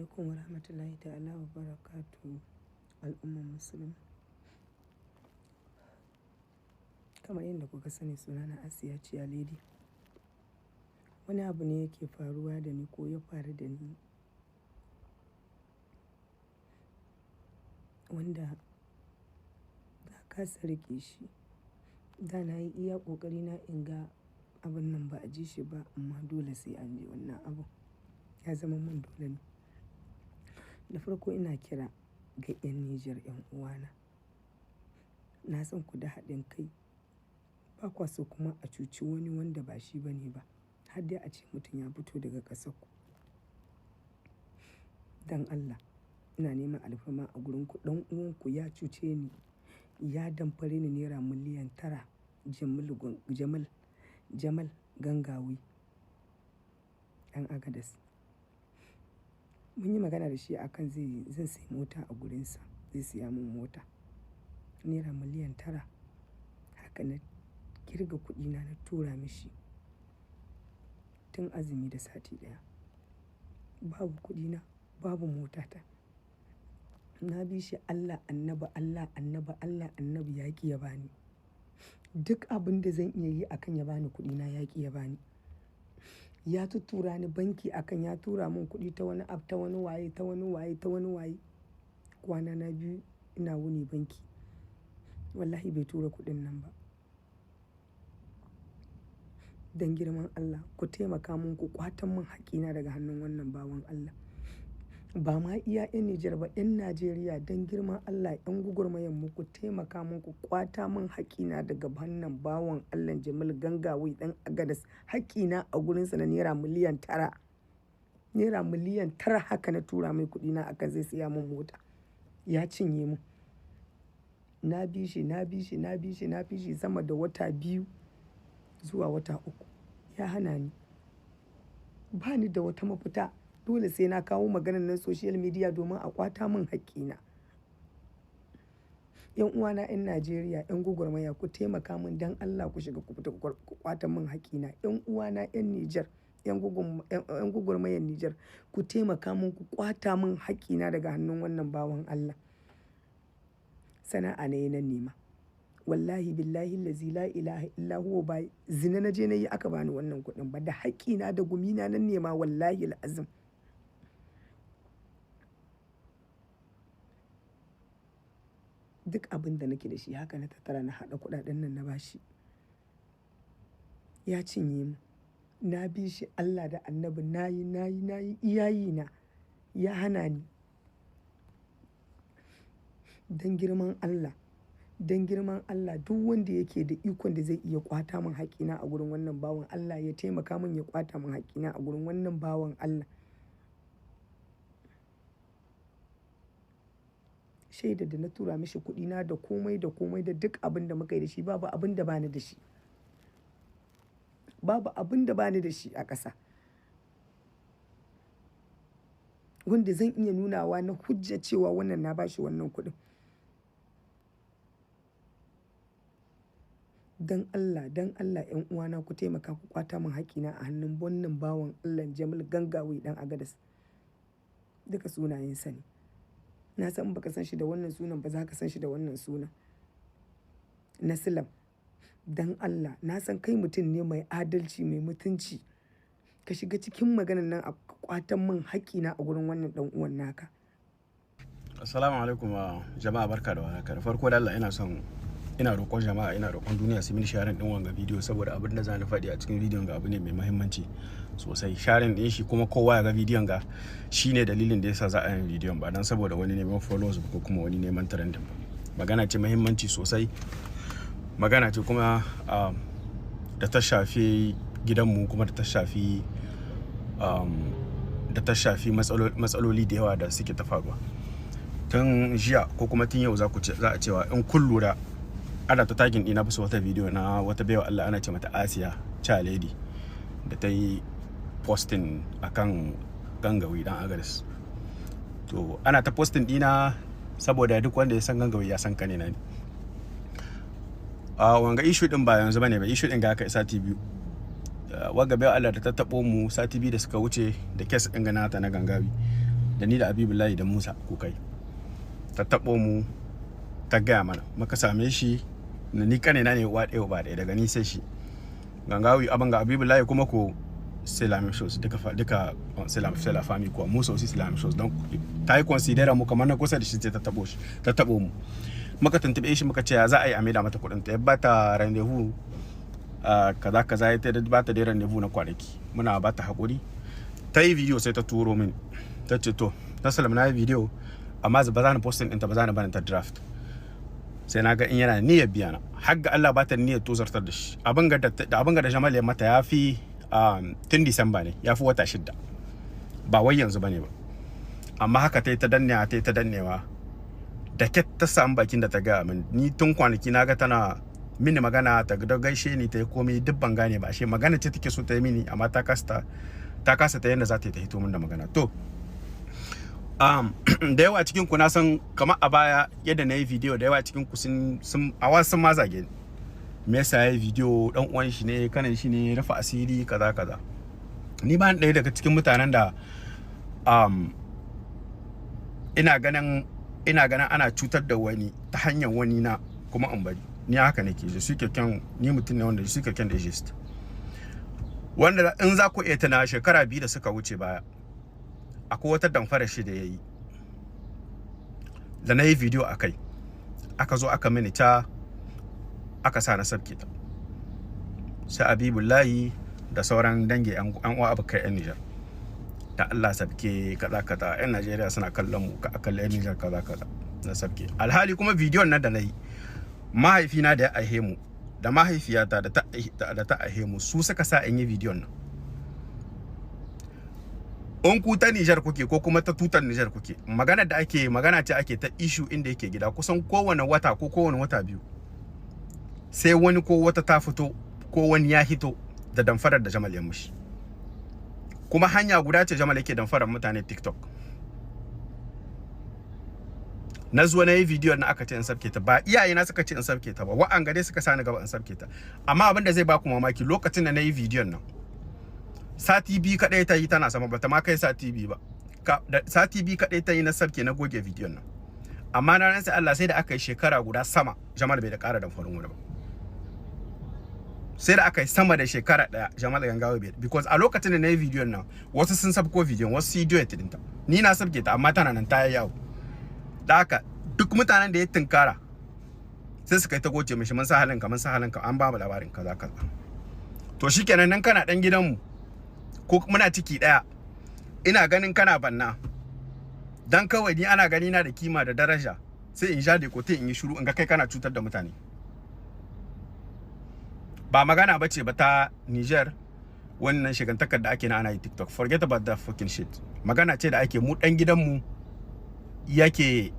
alaikum wa rahmatullahi ta'ala wa barakatu al'ummar musulmi. Kamar yadda kuka sani, sunana Asiya Ciya Lady. Wani abu ne yake faruwa da ni ko ya faru da ni wanda na kasa riƙe shi. Da na yi iya ƙoƙari na in ga abin nan ba a ji shi ba, amma dole sai an ji wannan abu. Ya zama min dole ne. Da farko ina kira ga 'yan Nijar 'yan uwana. Na san ku da haɗin kai, ba kwa so kuma a cuci wani wanda ba shi ba ne ba, har dai a ce mutum ya fito daga ƙasarku. Don Allah, ina neman alfarma a gurinku. Ɗan uwanku ya cuce ni, ya damfare ni naira miliyan 9. Jamal Gangawi ɗan Agadas. Mun yi magana da shi akan zan sayi mota a gurinsa, zai siya min mota naira miliyan 9. Haka na kirga kuɗina na tura mishi tun azumi da sati ɗaya. Babu kuɗina, babu motata. Na bi shi Allah annabi, Allah annabi, Allah annabi, ya ƙi ya bani. Duk abin da zan iya yi akan ya bani kuɗina ya ƙi ya bani. Ya tuttura ni banki akan ya tura min kuɗi ta wani app, ta wani waye, ta wani waye, ta wani waye. Kwana na biyu ina wuni banki, wallahi bai tura kuɗin nan ba. Don girman Allah ku taimaka min, ku ƙwatan min haƙina daga hannun wannan bawan Allah. Ba ma iya 'yan Nijar ba, 'yan Najeriya, don girman Allah, 'yan gugurmayan mu, ku taimaka min, ku ƙwata min haƙina daga hannun bawan Allah Jamal Gangawi ɗan Agadas. Haƙina a gurinsa na naira miliyan 9. Naira miliyan 9 haka na tura mai kuɗina akan zai siya min mota. Ya cinye mu. Na bi shi sama da wata 2 zuwa wata 3. Ya hana ni. Ba ni da wata mafita. Dole sai na kawo maganar nan social media domin a ƙwata min haƙƙina. 'Yan uwana 'yan Najeriya, 'yan gugurmaya, ku taimaka min don Allah, ku shiga ku fita ku ƙwata min haƙƙina. 'Yan uwana 'yan Nijar, 'yan gugurmayan Nijar, ku taimaka min, ku ƙwata min haƙƙina daga hannun wannan bawan Allah. Sana'a ne na nema. Wallahi billahi lazi la ilaha illa huwa, ba zina na je na yi aka bani wannan kuɗin ba, da haƙƙina da gumina na nema, wallahi al'azim. Duk abin da nake da shi haka na tattara na haɗa kuɗaɗen nan na bashi. Ya cinye mu. Na bi shi Allah da annabi, na yi iyayina, ya hana ni. Don girman Allah, duk wanda yake da ikon da zai iya ƙwata min haƙƙina a gurin wannan bawan Allah, ya taimaka min ya ƙwata min haƙƙina a gurin wannan bawan Allah. Shaida da na tura mishi kuɗina da komai da duk abin da muka yi da shi, babu abin da bani da shi. Babu abin da bani da shi a ƙasa wanda zan iya nunawa na hujja cewa wannan na bashi wannan kuɗin. Don Allah 'yan uwana, ku taimaka ku ƙwata min haƙƙina a hannun wannan bawan Allah Jamal Gangawi ɗan Agadas. Duka sunayensa ne. Na san baka san shi da wannan sunan ba, za ka san shi da wannan sunan. Nasilam. Don Allah, na san kai mutum ne mai adalci, mai mutunci. Ka shiga cikin maganar nan a ƙwatan min haƙƙina a gurin wannan ɗan uwan naka. Assalamu alaikum jama'a, barka da warhaka. Da farko da Allah ina roƙon jama'a, ina roƙon duniya su mini sharing din wanga bidiyo, saboda abin da za ni faɗi a cikin bidiyon ga abu ne mai muhimmanci sosai. Sharing din shi kuma kowa ya ga bidiyon ga, shine dalilin da yasa za a yi bidiyon, ba dan saboda wani neman followers ko kuma wani neman trending ba. Magana ce muhimmanci sosai. Magana ce kuma da ta shafi gidanmu, kuma da ta shafi matsaloli da yawa da suke ta faruwa. Tun jiya ko kuma tun yau za a cewa in kun lura, ana ta tagin ɗina bisa wata bidiyo na wata baiwa Allah ana ce mata Asiya Ciya Lady, da ta yi posting akan Gangawi ɗan Agadas. To ana ta posting ɗina saboda duk wanda ya san Gangawi ya san kanina ne. Wanga issue ɗin ba yanzu bane ba, issue ɗin ga aka sati 2. Wanga baiwa Allah da ta taɓo mu sati 2 da suka wuce da kes ɗin ganata na Gangawi. da ni da Habibullahi da Musa Kukai. Ta taɓo mu ta gaya mana muka same shi ni kanina ne uwa ɗaya ba ɗaya daga ni sai shi. Gangawi abin ga Habibullahi kuma ko c'est la même chose duka c'est la famille quoi. Musa aussi c'est la même chose donc ta yi considérer mu kamar na kusa da shi ta taɓo mu. Muka tuntube shi muka ce za a yi a maida mata kuɗin ta ya bata rendezvous kaza ya ta bata da rendezvous na kwanaki muna bata hakuri. Ta yi video sai ta turo min ta ce to ta salam na yi video amma ba za ni posting ɗinta ba za ni bani ta draft sai na ga in yana niyyar biya na har ga Allah ba ta niyyar tozartar da shi abin ga da Jamal ya mata ya fi tun Disamba ne ya fi wata 6 ba wai yanzu bane ba amma haka ta yi ta dannewa da ket ta samu bakin da ta ga min ni tun kwanaki na ga tana mini magana ta da gaishe ni ta yi komai duk ban gane ba ashe magana ce take so ta yi mini amma ta kasa ta yanda za ta yi ta hito min da magana to da yawa cikin ku na san kamar a baya yadda na yi video da yawa cikin ku sun ma zage me yasa yayi video dan uwan shi ne kanan shi ne rafa asiri kaza ni ba ɗaya daga cikin mutanen da ina ganin ana cutar da wani ta hanyar wani na kuma an bari ni haka nake je su keken ni mutum ne wanda su keken da gist wanda in za ku iya tana shekara 2 da suka wuce baya akwai wata damfara shi da yayi da na yi video akai aka zo aka mini ta aka sa na sabke ta sai Habibullahi da sauran dangi an uwa abokai yan Niger da Allah sabke kaza yan Najeriya suna kallon mu ka kalle yan Niger kaza na sabke alhali kuma bidiyon nan da nayi mahaifina da ya aihe mu da mahaifiyata da ta aihe mu su suka sa in yi bidiyon nan in ku ta Niger kuke ko kuma ta tutar Niger kuke magana ce ake ta issue inda yake gida kusan kowane wata ko kowane wata biyu sai wani ko wata ta fito ko wani ya hito da damfarar da Jamal ya mushi kuma hanya guda ce Jamal yake damfarar mutane TikTok na zuwa na yi video na aka ce in sabke ta ba iyaye na suka ce in sabke ta ba wa'an gare suka sani gaba in sabke ta amma abin da zai ba ku mamaki lokacin da na yi video nan sati 2 kadai ta yi tana sama bata ma kai sati 2 ba sati 2 kadai ta yi na sabke na goge video nan amma na ransa Allah sai da aka yi shekara guda sama Jamal bai da ƙara damfarin wani ba sai da aka yi sama da shekara 1 Jamal Gangawa bai because a lokacin da na yi video nan wasu sun sabko video wasu video ya tidinta ni na sabke ta amma tana nan ta yawo da haka duk mutanen da ya tunkara sai suka yi ta goce mishi mun sa halin ka an ba mu labarin kaza to shikenan nan kana dan gidanmu ko muna ciki daya ina ganin kana banna dan kawai ni ana gani na da kima da daraja sai in ja da kote in yi shiru in ga kai kana cutar da mutane ba magana bace ba ta Niger wannan shigantakar da ake na ana yi TikTok forget about that fucking shit magana ce da ake mu dan gidanmu yake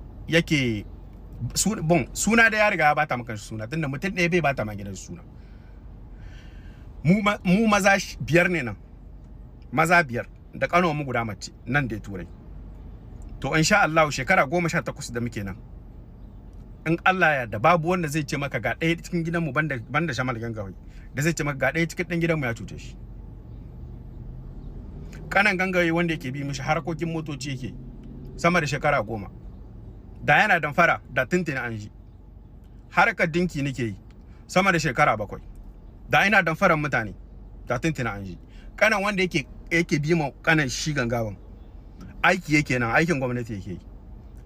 suna da ya riga ya bata maka suna tunda mutum ɗaya bai bata ma gidan suna mu maza 5 ne nan maza 5 da kano mu guda mace nan da turai to insha Allah shekara 18 da muke nan in Allah ya da babu wanda zai ce maka ga ɗaya cikin gidanmu banda Jamal Gangawa da zai ce maka ga ɗaya cikin ɗan gidanmu ya cuce shi kanan Gangawa wanda yake bi mishi harkokin motoci yake sama da shekara 10 da yana damfara da tuntuna an ji harkar dinki nake yi sama da shekara 7 da ina damfaran mutane da tuntuna an ji kanan wanda yake bi ma kanan shi Gangawan aiki yake nan aikin gwamnati yake yi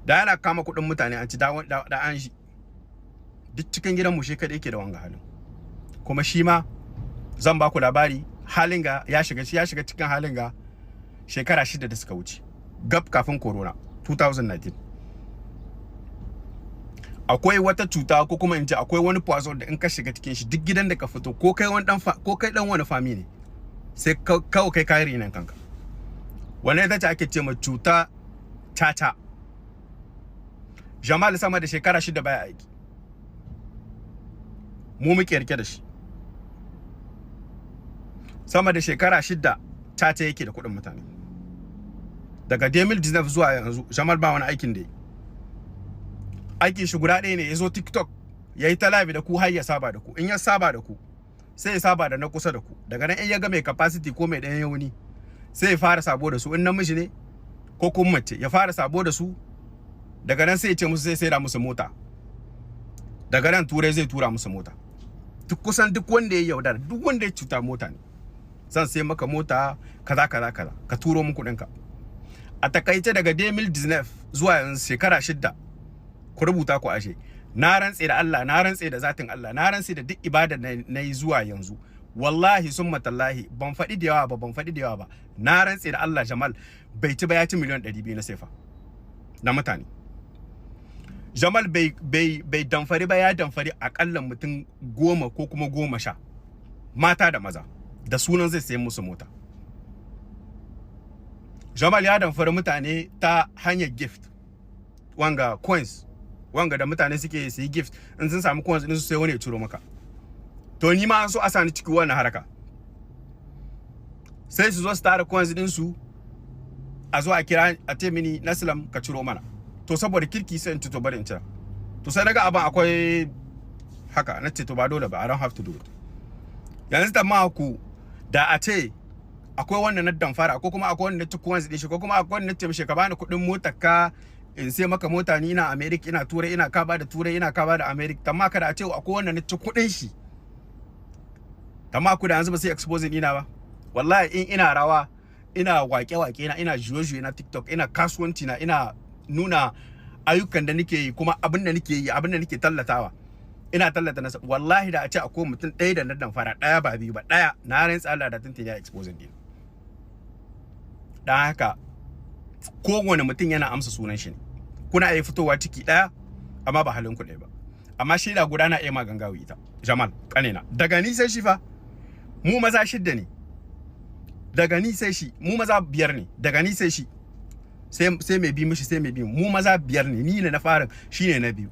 da yana kama kuɗin mutane an ci da an shi duk cikin gidan mu shi kadai yake da wanga halin kuma shi ma zan ba ku labari halin ga ya shiga cikin halin ga shekara 6 da suka wuce gab kafin corona 2019 akwai wata cuta ko kuma in ce akwai wani poison da in ka shiga cikin shi duk gidan da ka fito ko kai dan wani fami ne sai kawai kai kayari nan kanka wannan ita ce ake ce ma cuta tata Jamal sama da shekara 6 baya aiki mu muke rike da shi sama da shekara 6 tata yake da kuɗin mutane daga 2019 zuwa yanzu Jamal ba wani aikin da yi aikin shi guda ɗaya ne ya zo TikTok ya yi ta live da ku har ya saba da ku in ya saba da ku sai ya saba da na kusa da ku daga nan in ya ga mai capacity ko mai ɗayan yauni sai ya fara sabo da su in namiji ne ko kuma mace ya fara sabo da su, daga nan sai ya ce musu sai sai da musu mota, daga nan turai zai tura musu mota. Kusan duk wanda ya yaudara, duk wanda ya cuta mota ne, zan sai maka mota kaza kaza kaza, ka turo mun kuɗinka. A takaice daga 2019 zuwa yanzu shekara 6 ku rubuta ku ashe. Na rantse da Allah, na rantse da zatin Allah, na rantse da duk ibada na yi zuwa yanzu, wallahi summa tallahi ban faɗi da yawa ba, na rantse da Allah Jamal bai ci ba ya ci miliyan 200 na sefa na mutane. Jamal bai damfari ba, ya damfari akalla mutum 10 ko kuma 10 mata da maza, da sunan zai sayi musu mota. Jamal ya damfari mutane ta hanyar gift, wanga coins, wanga da mutane suke su yi gift, in sun samu coins din su sai wani ya ciro maka. To ni ma an so a sani cikin wannan haraka, sai su zo su tara coins din su, a zo a kira a ce mini Naslam ka ciro mana. To saboda kirki sai in ci to bari in cira. To sai naga abin akwai haka, na ce to ba dole ba, I don't have to do it. Yanzu da ma ku da a ce akwai wannan na damfara, ko kuma akwai wannan na ci coins din shi, ko kuma akwai wannan na ce mishi ka bani kuɗin motar ka in sai maka mota, ni ina America, ina Turai, ina ka ba da Turai, ina ka ba da America. Tamma kada a ce akwai wannan na ci kuɗin shi, tamma ku da yanzu ba sai exposing ina ba. Wallahi in ina rawa, ina wake-wake na, ina juye-juye na TikTok, ina kasuwanci na, ina nuna ayyukan da nake yi, kuma abin da nake yi, abin da nake tallatawa, ina tallata nasa. Wallahi da a ce akwai mutum ɗaya da na damfara, ɗaya ba biyu ba, ɗaya, na rantsa Allah da tuntun ya exposing din. Dan haka kowane mutum yana amsa sunan shi ne. Kuna iya fitowa ciki ɗaya amma ba halin ku ɗaya ba. Amma shi da guda na iya magangawi ita. Jamal kanena, daga ni sai shi fa, mu maza 6 ne, daga ni sai shi, mu maza 5 ne, daga ni sai shi, sai mai bi mishi, sai mai bi mu maza 5 ne, ni ne na farin, shine na biyu.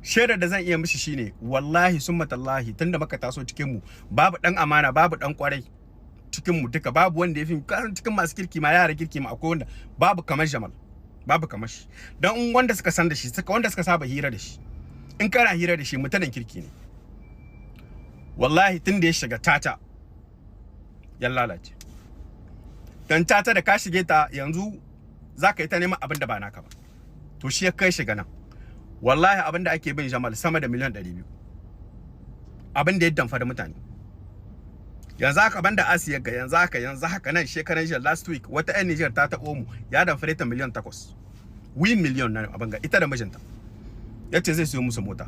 Shaidar da zan iya mishi shine wallahi summa tallahi, tunda muka taso cikin mu babu dan amana, babu dan kwarai cikin mu duka, babu wanda ya fi cikin masu kirki ma, yara kirki ma akwai wanda babu kamar Jamal, babu kamar shi. Dan wanda suka san da shi, wanda suka saba hira da shi, in kana hira da shi mutanen kirki ne. Wallahi tunda ya shiga tata ya lalace. Dan tata da ka shige ta yanzu zaka yi ta neman abin da ba naka ba. To shi ya kai shiga nan. Wallahi abin da ake bin Jamal sama da miliyan 200. Abin da ya damfa da mutane. Yanzu haka banda Asiya ga yanzu haka nan shekaran jiya last week wata ƴan Niger ta taɓo mu, ya damfare ta miliyan 8. Win miliyan nan abin ga ita da mijinta. Yace zai siyo musu mota.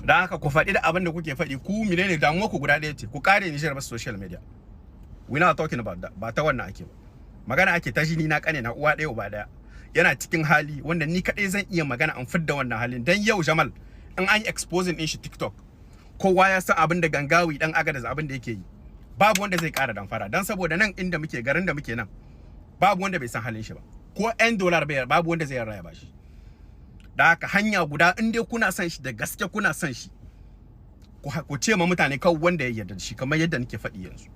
Dan haka ku faɗi da abin da kuke faɗi, ku menene damuwa ku guda ɗaya ce, ku kare Niger ba social media. We not talking about that. Ba ta wannan ake ba. Magana ake ta jini na kane na uwa ɗaya uba ɗaya. Yana cikin hali wanda ni kaɗai zan iya magana an fidda wannan halin. Dan yau Jamal in an yi exposing din shi TikTok, kowa ya san abin da Gangawi dan Agadez abin da yake yi. Babu wanda zai ƙara damfara, dan saboda nan inda muke, garin da muke nan, babu wanda bai san halin shi ba. Ko $1 bai, babu wanda zai yarda ya bashi. Da haka hanya guda, in dai kuna son shi da gaske, kuna son shi, ku ce ma mutane kawai wanda ya yarda da shi, kamar yadda nake faɗi yanzu.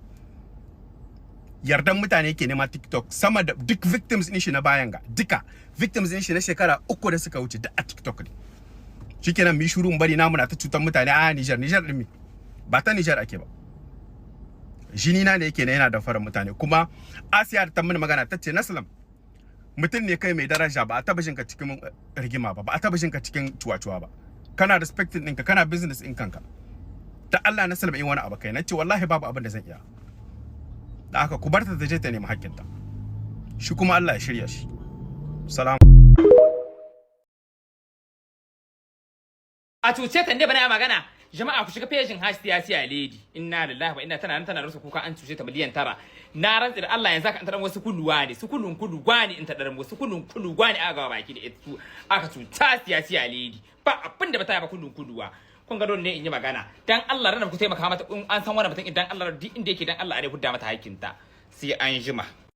Yardan mutane yake nema TikTok, sama da duk victims din shi na bayan ga, duka victims din shi na shekara 3 da suka wuce da a TikTok ne. Shikenan mi shuru bari namu na ta cutar mutane a Niger din me, ba ta Niger ake ba. Jini na ne yake ne yana da faran mutane. Kuma Asiya ta mun magana tace Naslam, mutum ne kai mai daraja, ba a taba shinka cikin rigima ba, ba a taba shinka cikin cuwa-cuwa ba. Kana respecting ɗinka, kana business ɗin kanka. Ta Allah Naslam in wani abu kai, nace wallahi babu abin da zan iya. Da aka ku barta ta je ta nemi haƙƙinta, shi kuma Allah ya shirya shi. Salam. A cuce ta ne bana magana. Jama'a ku shiga pejin #siyasa lady. Inna lillahi wa inna tana rasa kuka, an cuce ta miliyan 9. Na rantsi da Allah yanzu aka antaran wasu kuluwa ne, su kulun kulu gwani in ta daran wasu kulun kulu gwani aka ga baki da ita. Aka cuta siyasa lady. Ba abin da bata ba kulun kuluwa. Kun ga don ne in yi magana. Dan Allah ranar ku taimaka mata, in an san wannan mutum, idan Allah duk inda yake, dan Allah a dai hudda mata hakinta. Sai an jima.